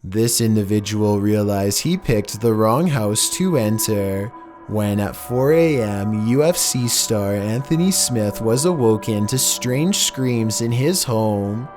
This individual realized he picked the wrong house to enter when at 4 a.m. UFC star Anthony Smith was awoken to strange screams in his home.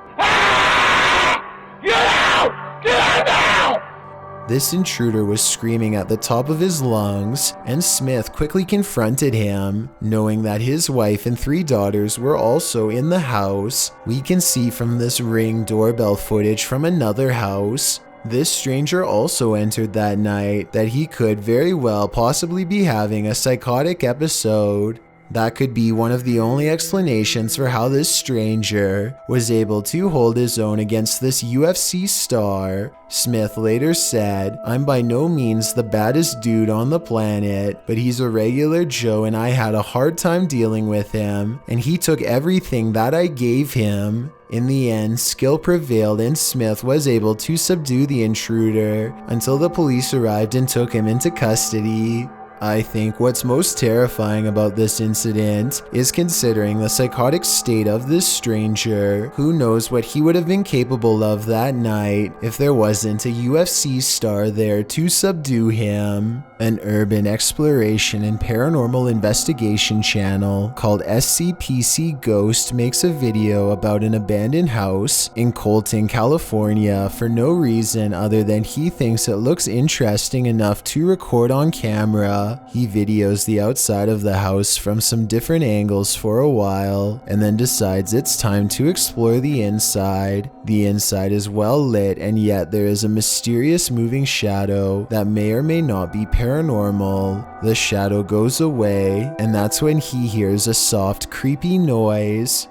This intruder was screaming at the top of his lungs, and Smith quickly confronted him. Knowing that his wife and 3 daughters were also in the house, we can see from this Ring doorbell footage from another house. This stranger also entered that night that he could very well possibly be having a psychotic episode. That could be one of the only explanations for how this stranger was able to hold his own against this UFC star. Smith later said, "I'm by no means the baddest dude on the planet, but he's a regular Joe and I had a hard time dealing with him, and he took everything that I gave him." In the end, skill prevailed and Smith was able to subdue the intruder until the police arrived and took him into custody. I think what's most terrifying about this incident is considering the psychotic state of this stranger. Who knows what he would have been capable of that night if there wasn't a UFC star there to subdue him. An urban exploration and paranormal investigation channel called SCPC Ghost makes a video about an abandoned house in Colton, California for no reason other than he thinks it looks interesting enough to record on camera. He videos the outside of the house from some different angles for a while and then decides it's time to explore the inside. The inside is well lit, and yet there is a mysterious moving shadow that may or may not be paranormal. The shadow goes away, and that's when he hears a soft, creepy noise.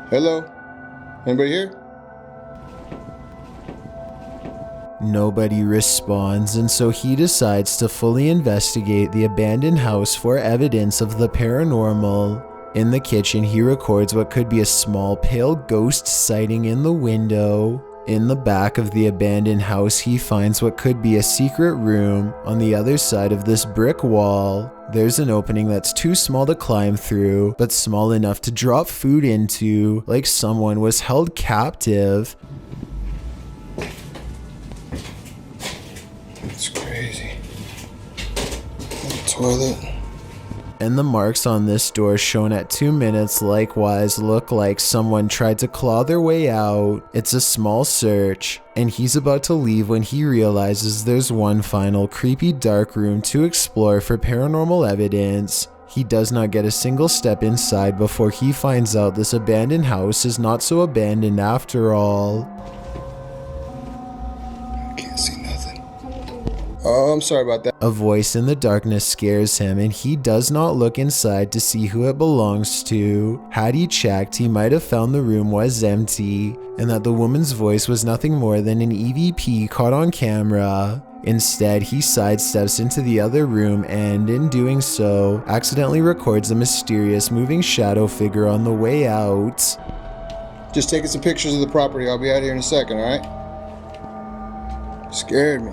Hello? Anybody here? Nobody responds, and so he decides to fully investigate the abandoned house for evidence of the paranormal. In the kitchen, he records what could be a small pale ghost sighting in the window. In the back of the abandoned house, he finds what could be a secret room on the other side of this brick wall. There's an opening that's too small to climb through, but small enough to drop food into, like someone was held captive. It's crazy. The toilet. And the marks on this door shown at 2 minutes likewise look like someone tried to claw their way out. It's a small search, and he's about to leave when he realizes there's one final creepy dark room to explore for paranormal evidence. He does not get a single step inside before he finds out this abandoned house is not so abandoned after all. Oh, I'm sorry about that. A voice in the darkness scares him, and he does not look inside to see who it belongs to. Had he checked, he might have found the room was empty, and that the woman's voice was nothing more than an EVP caught on camera. Instead, he sidesteps into the other room and, in doing so, accidentally records a mysterious moving shadow figure on the way out. Just taking some pictures of the property. I'll be out here in a second, alright? Scared me.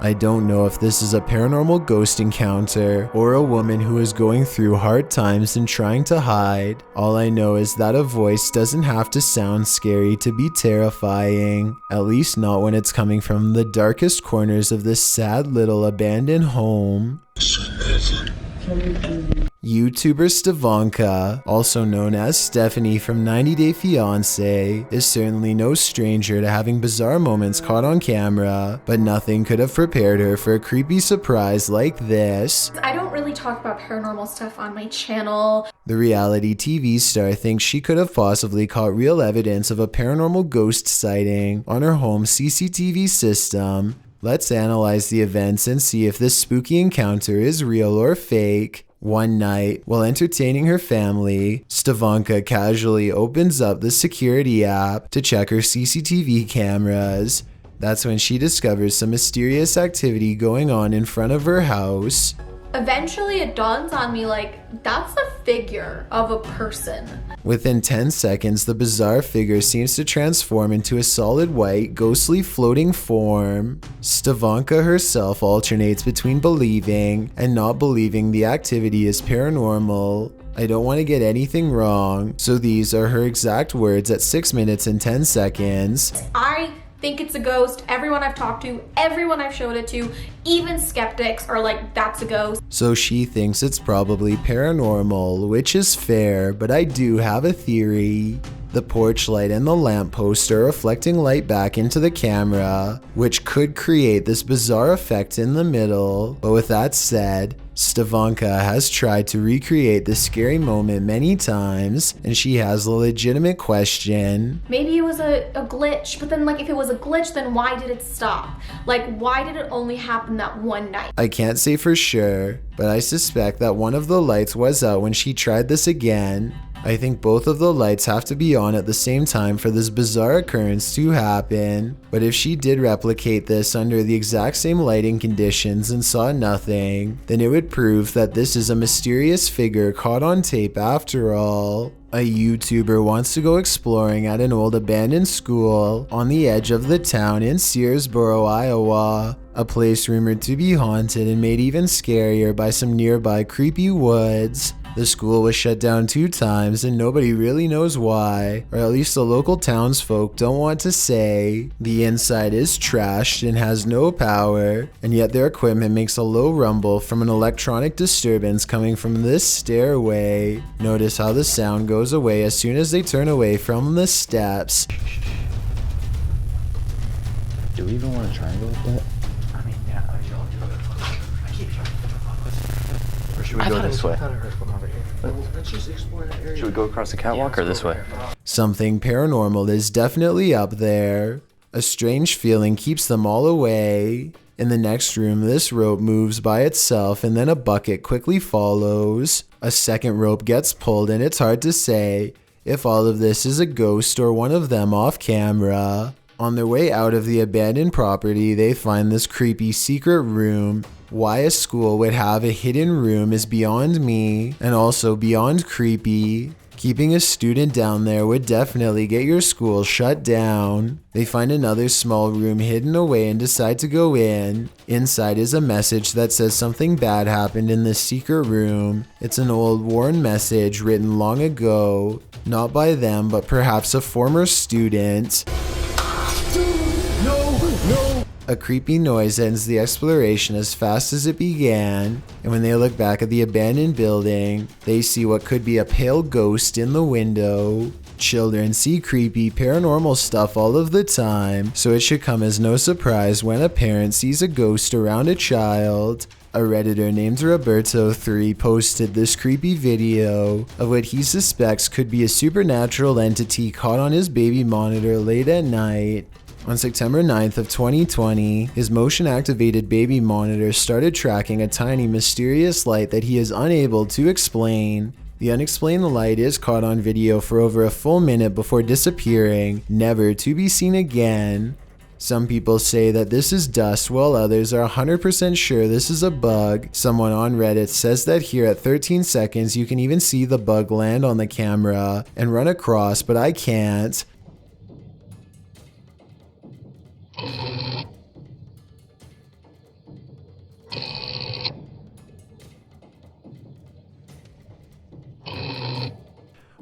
I don't know if this is a paranormal ghost encounter or a woman who is going through hard times and trying to hide. All I know is that a voice doesn't have to sound scary to be terrifying, at least not when it's coming from the darkest corners of this sad little abandoned home. YouTuber Stevanka, also known as Stephanie from 90 Day Fiancé, is certainly no stranger to having bizarre moments caught on camera, but nothing could have prepared her for a creepy surprise like this. I don't really talk about paranormal stuff on my channel. The reality TV star thinks she could have possibly caught real evidence of a paranormal ghost sighting on her home CCTV system. Let's analyze the events and see if this spooky encounter is real or fake. One night, while entertaining her family, Stevanka casually opens up the security app to check her CCTV cameras. That's when she discovers some mysterious activity going on in front of her house. Eventually it dawns on me, like, that's a figure of a person. Within 10 seconds, the bizarre figure seems to transform into a solid white, ghostly floating form. Stavanka herself alternates between believing and not believing the activity is paranormal. I don't want to get anything wrong, so these are her exact words at 6 minutes and 10 seconds. I think it's a ghost. Everyone I've talked to, everyone I've showed it to, even skeptics are like, that's a ghost. So she thinks it's probably paranormal, which is fair, but I do have a theory. The porch light and the lamppost are reflecting light back into the camera, which could create this bizarre effect in the middle. But with that said, Stavanka has tried to recreate this scary moment many times, and she has a legitimate question. Maybe it was a glitch, but then like if it was a glitch, then why did it stop? Like, why did it only happen that one night? I can't say for sure, but I suspect that one of the lights was out when she tried this again. I think both of the lights have to be on at the same time for this bizarre occurrence to happen. But if she did replicate this under the exact same lighting conditions and saw nothing, then it would prove that this is a mysterious figure caught on tape after all. A YouTuber wants to go exploring at an old abandoned school on the edge of the town in Searsboro, Iowa, a place rumored to be haunted and made even scarier by some nearby creepy woods. The school was shut down 2 times and nobody really knows why, or at least the local townsfolk don't want to say. The inside is trashed and has no power, and yet their equipment makes a low rumble from an electronic disturbance coming from this stairway. Notice how the sound goes away as soon as they turn away from the steps. Do we even want to try and go with that? I mean, yeah. Or should we go this way? I thought I heard from over here. Let's just explore that area. Should we go across the catwalk or this way? Something paranormal is definitely up there. A strange feeling keeps them all away. In the next room, this rope moves by itself and then a bucket quickly follows. A second rope gets pulled and it's hard to say if all of this is a ghost or one of them off camera. On their way out of the abandoned property, they find this creepy secret room. Why a school would have a hidden room is beyond me, and also beyond creepy. Keeping a student down there would definitely get your school shut down. They find another small room hidden away and decide to go in. Inside is a message that says something bad happened in this secret room. It's an old worn message written long ago, not by them but perhaps a former student. A creepy noise ends the exploration as fast as it began, and when they look back at the abandoned building, they see what could be a pale ghost in the window. Children see creepy paranormal stuff all of the time, so it should come as no surprise when a parent sees a ghost around a child. A Redditor named Roberto3 posted this creepy video of what he suspects could be a supernatural entity caught on his baby monitor late at night. On September 9th of 2020, his motion-activated baby monitor started tracking a tiny mysterious light that he is unable to explain. The unexplained light is caught on video for over a full minute before disappearing, never to be seen again. Some people say that this is dust, while others are 100% sure this is a bug. Someone on Reddit says that here at 13 seconds you can even see the bug land on the camera and run across, but I can't.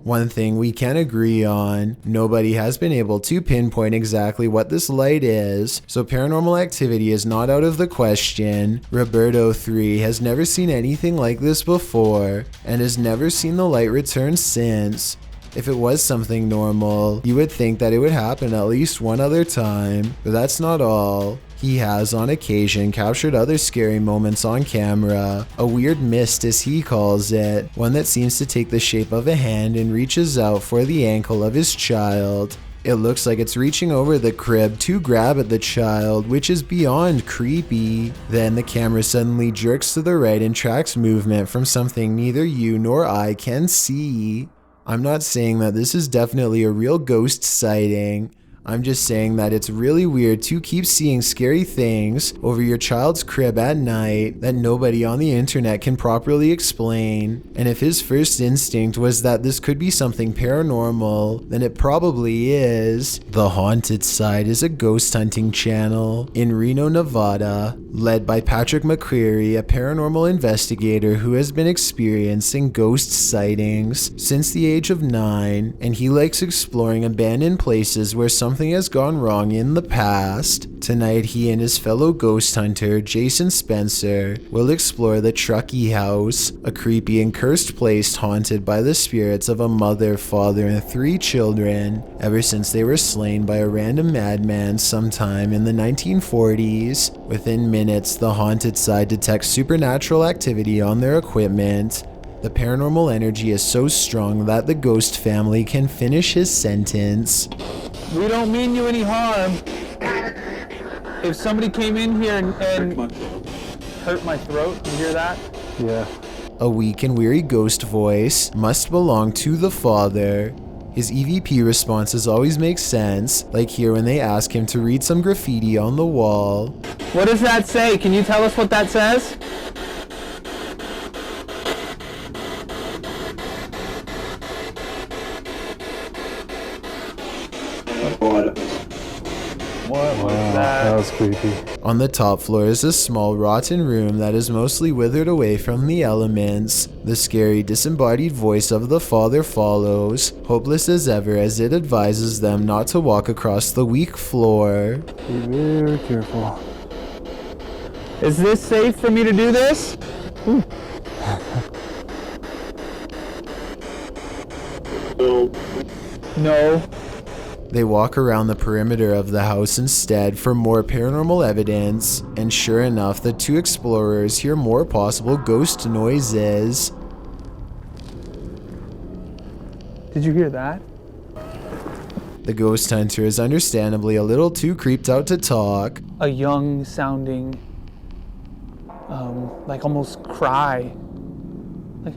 One thing we can agree on, nobody has been able to pinpoint exactly what this light is, so paranormal activity is not out of the question. Roberto3 has never seen anything like this before, and has never seen the light return since. If it was something normal, you would think that it would happen at least one other time, but that's not all. He has on occasion captured other scary moments on camera, a weird mist as he calls it, one that seems to take the shape of a hand and reaches out for the ankle of his child. It looks like it's reaching over the crib to grab at the child, which is beyond creepy. Then the camera suddenly jerks to the right and tracks movement from something neither you nor I can see. I'm not saying that this is definitely a real ghost sighting. I'm just saying that it's really weird to keep seeing scary things over your child's crib at night that nobody on the internet can properly explain. And if his first instinct was that this could be something paranormal, then it probably is. The Haunted Side is a ghost hunting channel in Reno, Nevada, led by Patrick McCreary, a paranormal investigator who has been experiencing ghost sightings since the age of 9, and he likes exploring abandoned places where something has gone wrong in the past. Tonight, he and his fellow ghost hunter, Jason Spencer, will explore the Truckee House, a creepy and cursed place haunted by the spirits of a mother, father, and 3 children ever since they were slain by a random madman sometime in the 1940s. Within minutes, the Haunted Side detects supernatural activity on their equipment. The paranormal energy is so strong that the ghost family can finish his sentence. We don't mean you any harm. If somebody came in here and hurt my throat, you hear that? Yeah. A weak and weary ghost voice must belong to the father. His EVP responses always make sense, like here when they ask him to read some graffiti on the wall. What does that say? Can you tell us what that says? What was that? That was creepy. On the top floor is a small rotten room that is mostly withered away from the elements. The scary disembodied voice of the father follows, hopeless as ever as it advises them not to walk across the weak floor. Be very careful. Is this safe for me to do this? No. They walk around the perimeter of the house instead for more paranormal evidence, and sure enough, the 2 explorers hear more possible ghost noises. Did you hear that? The ghost hunter is understandably a little too creeped out to talk. A young sounding, like almost cry. Like,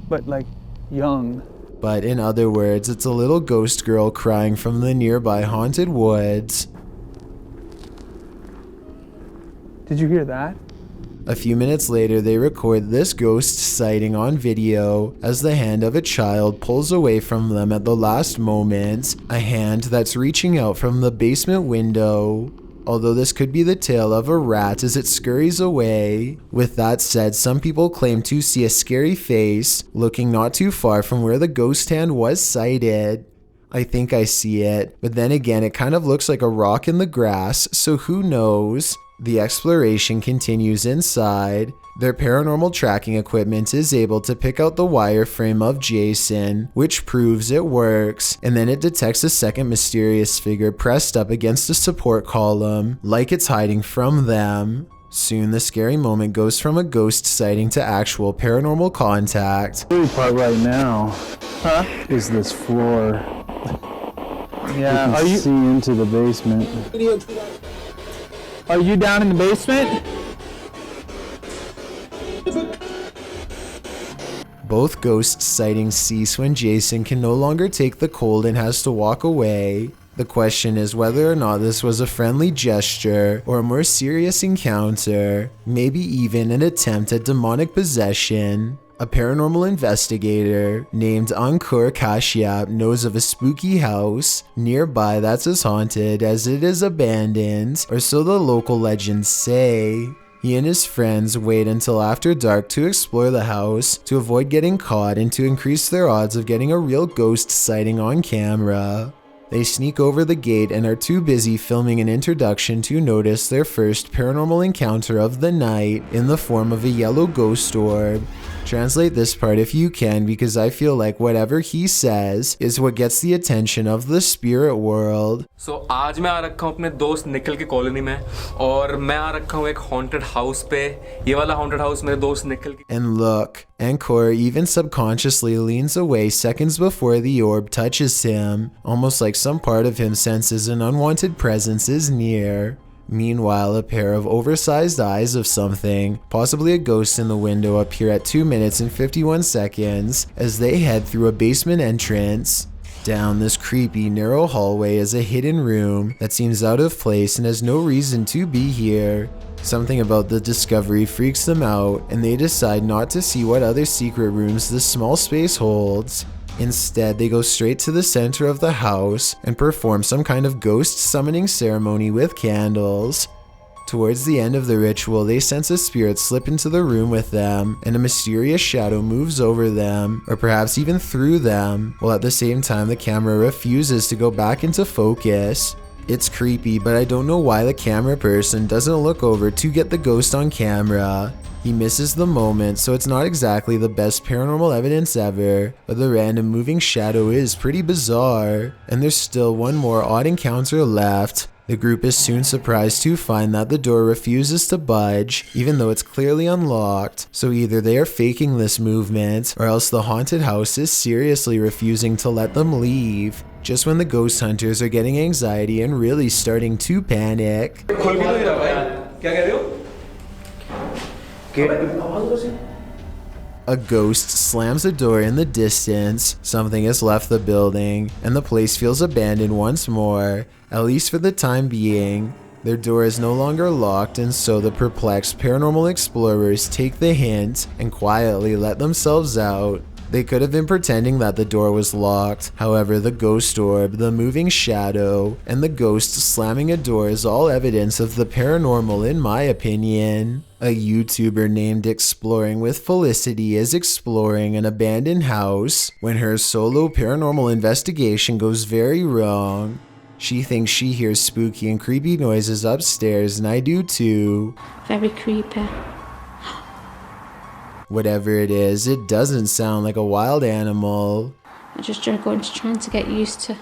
but like young. But in other words, it's a little ghost girl crying from the nearby haunted woods. Did you hear that? A few minutes later, they record this ghost sighting on video as the hand of a child pulls away from them at the last moment, a hand that's reaching out from the basement window. Although this could be the tail of a rat as it scurries away. With that said, some people claim to see a scary face looking not too far from where the ghost hand was sighted. I think I see it, but then again it kind of looks like a rock in the grass, so who knows? The exploration continues inside. Their paranormal tracking equipment is able to pick out the wireframe of Jason, which proves it works, and then it detects a second mysterious figure pressed up against a support column, like it's hiding from them. Soon the scary moment goes from a ghost sighting to actual paranormal contact. The part right now is this floor. Yeah. You can see into the basement. Are you down in the basement? Both ghost sightings cease when Jason can no longer take the cold and has to walk away. The question is whether or not this was a friendly gesture or a more serious encounter, maybe even an attempt at demonic possession. A paranormal investigator named Ankur Kashyap knows of a spooky house nearby that's as haunted as it is abandoned, or so the local legends say. He and his friends wait until after dark to explore the house to avoid getting caught and to increase their odds of getting a real ghost sighting on camera. They sneak over the gate and are too busy filming an introduction to notice their first paranormal encounter of the night in the form of a yellow ghost orb. Translate this part if you can, because I feel like whatever he says is what gets the attention of the spirit world. So आज मैं आ रखा हूँ अपने दोस्त निखिल की colony में और मैं आ रखा हूँ एक haunted house पे ये वाला haunted house मेरे दोस्त निखिल की And look, Ankur even subconsciously leans away seconds before the orb touches him, almost like some part of him senses an unwanted presence is near. Meanwhile, a pair of oversized eyes of something, possibly a ghost in the window, appear at 2 minutes and 51 seconds as they head through a basement entrance. Down this creepy, narrow hallway is a hidden room that seems out of place and has no reason to be here. Something about the discovery freaks them out, and they decide not to see what other secret rooms this small space holds. Instead, they go straight to the center of the house and perform some kind of ghost summoning ceremony with candles. Towards the end of the ritual, they sense a spirit slip into the room with them, and a mysterious shadow moves over them, or perhaps even through them, while at the same time the camera refuses to go back into focus. It's creepy, but I don't know why the camera person doesn't look over to get the ghost on camera. He misses the moment, so it's not exactly the best paranormal evidence ever, but the random moving shadow is pretty bizarre. And there's still one more odd encounter left. The group is soon surprised to find that the door refuses to budge, even though it's clearly unlocked. So either they are faking this movement, or else the haunted house is seriously refusing to let them leave. Just when the ghost hunters are getting anxiety and really starting to panic. A ghost slams a door in the distance, something has left the building, and the place feels abandoned once more, at least for the time being. Their door is no longer locked, and so the perplexed paranormal explorers take the hint and quietly let themselves out. They could have been pretending that the door was locked. However, the ghost orb, the moving shadow, and the ghost slamming a door is all evidence of the paranormal in my opinion. A YouTuber named Exploring with Felicity is exploring an abandoned house when her solo paranormal investigation goes very wrong. She thinks she hears spooky and creepy noises upstairs, and I do too. Very creepy. Whatever it is, it doesn't sound like a wild animal. I'm just trying to get used to.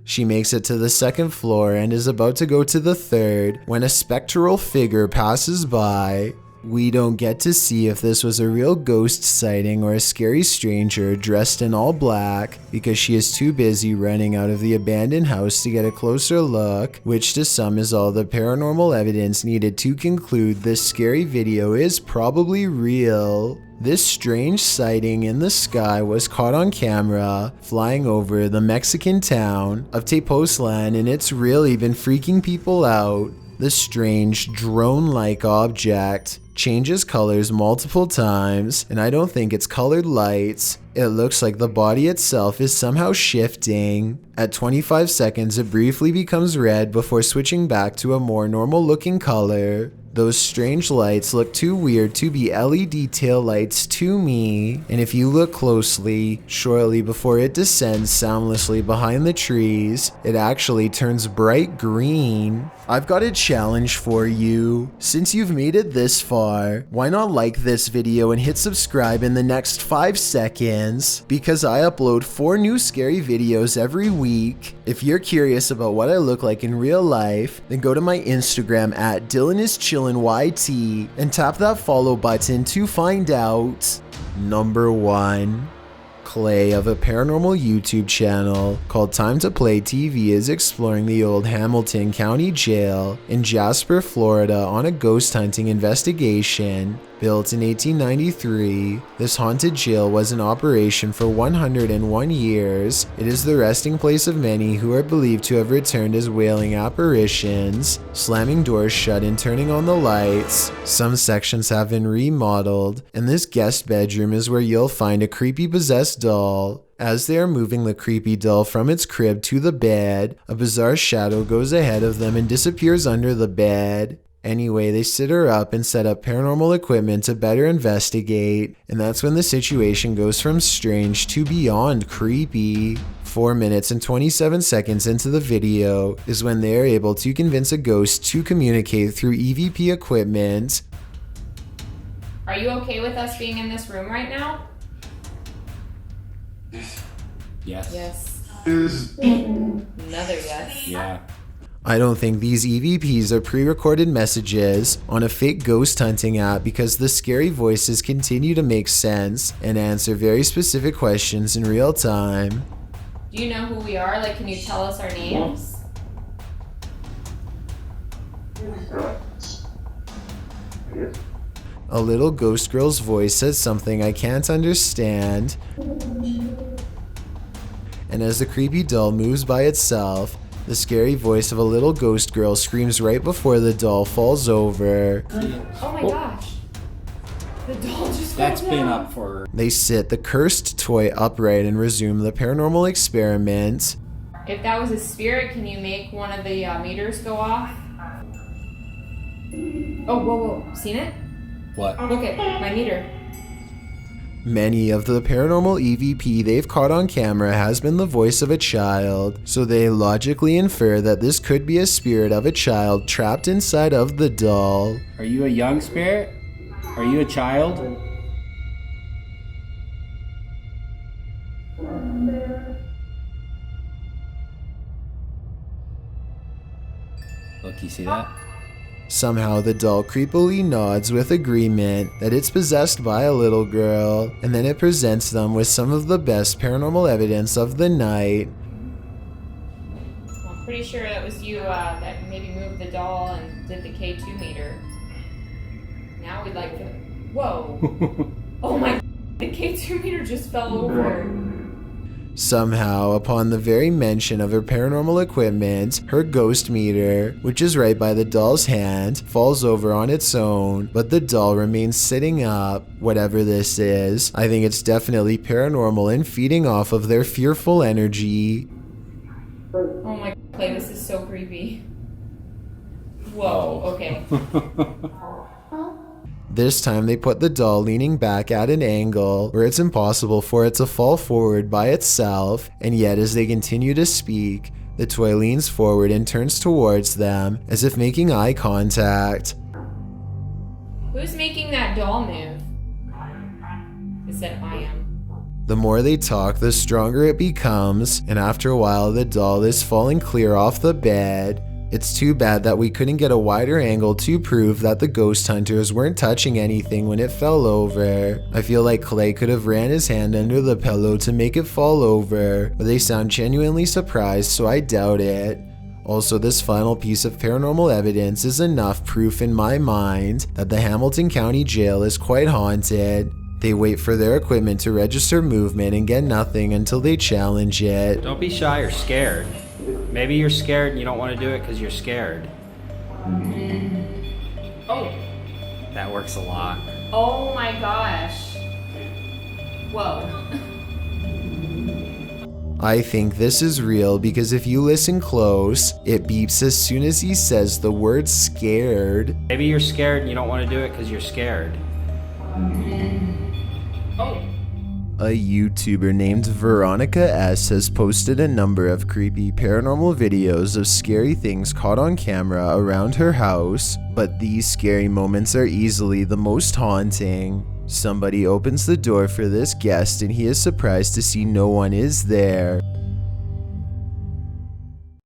She makes it to the second floor and is about to go to the third when a spectral figure passes by. We don't get to see if this was a real ghost sighting or a scary stranger dressed in all black because she is too busy running out of the abandoned house to get a closer look, which to some is all the paranormal evidence needed to conclude this scary video is probably real. This strange sighting in the sky was caught on camera flying over the Mexican town of Tepoztlan, and it's really been freaking people out. The strange drone-like object changes colors multiple times, and I don't think it's colored lights. It looks like the body itself is somehow shifting. At 25 seconds, it briefly becomes red before switching back to a more normal looking color. Those strange lights look too weird to be LED tail lights to me, and if you look closely, shortly before it descends soundlessly behind the trees, it actually turns bright green. I've got a challenge for you. Since you've made it this far, why not like this video and hit subscribe in the next 5 seconds? Because I upload 4 new scary videos every week. If you're curious about what I look like in real life, then go to my Instagram at DylanIsChillinYT and tap that follow button to find out. Number 1. Clay of a paranormal YouTube channel called Time to Play TV is exploring the old Hamilton County Jail in Jasper, Florida on a ghost hunting investigation. Built in 1893, this haunted jail was in operation for 101 years. It is the resting place of many who are believed to have returned as wailing apparitions, slamming doors shut and turning on the lights. Some sections have been remodeled, and this guest bedroom is where you'll find a creepy possessed doll. As they are moving the creepy doll from its crib to the bed, a bizarre shadow goes ahead of them and disappears under the bed. Anyway, they sit her up and set up paranormal equipment to better investigate, and that's when the situation goes from strange to beyond creepy. 4 minutes and 27 seconds into the video is when they are able to convince a ghost to communicate through EVP equipment. Are you okay with us being in this room right now? Yes. Yes. Another yes. Yeah. I don't think these EVPs are pre-recorded messages on a fake ghost hunting app because the scary voices continue to make sense and answer very specific questions in real time. Do you know who we are? Like, can you tell us our names? A little ghost girl's voice says something I can't understand. And as the creepy doll moves by itself, the scary voice of a little ghost girl screams right before the doll falls over. Oh my gosh. The doll just That's fell been down. up for... They sit the cursed toy upright and resume the paranormal experiment. If that was a spirit, can you make one of the meters go off? Oh, whoa. Seen it? What? Look at my meter. Many of the paranormal EVP they've caught on camera has been the voice of a child, so they logically infer that this could be a spirit of a child trapped inside of the doll. Are you a young spirit? Are you a child? Look, you see that? Somehow the doll creepily nods with agreement that it's possessed by a little girl, and then it presents them with some of the best paranormal evidence of the night. Well, I'm pretty sure that was you that maybe moved the doll and did the K2 meter. Now we'd like to... Whoa. Oh my... The K2 meter just fell over. Somehow, upon the very mention of her paranormal equipment, her ghost meter, which is right by the doll's hand, falls over on its own, but the doll remains sitting up. Whatever this is, I think it's definitely paranormal and feeding off of their fearful energy. Oh my... Clay, this is so creepy. Whoa, okay. This time they put the doll leaning back at an angle where it's impossible for it to fall forward by itself, and yet as they continue to speak, the toy leans forward and turns towards them as if making eye contact. Who's making that doll move? It said I am. The more they talk, the stronger it becomes, and after a while the doll is falling clear off the bed. It's too bad that we couldn't get a wider angle to prove that the ghost hunters weren't touching anything when it fell over. I feel like Clay could have ran his hand under the pillow to make it fall over, but they sound genuinely surprised, so I doubt it. Also, this final piece of paranormal evidence is enough proof in my mind that the Hamilton County Jail is quite haunted. They wait for their equipment to register movement and get nothing until they challenge it. Don't be shy or scared. Maybe you're scared and you don't want to do it because you're scared. Oh. That works a lot. Oh my gosh. Whoa. I think this is real because if you listen close, it beeps as soon as he says the word scared. Maybe you're scared and you don't want to do it because you're scared. Oh. A YouTuber named Veronica S has posted a number of creepy paranormal videos of scary things caught on camera around her house, but these scary moments are easily the most haunting. Somebody opens the door for this guest and he is surprised to see no one is there.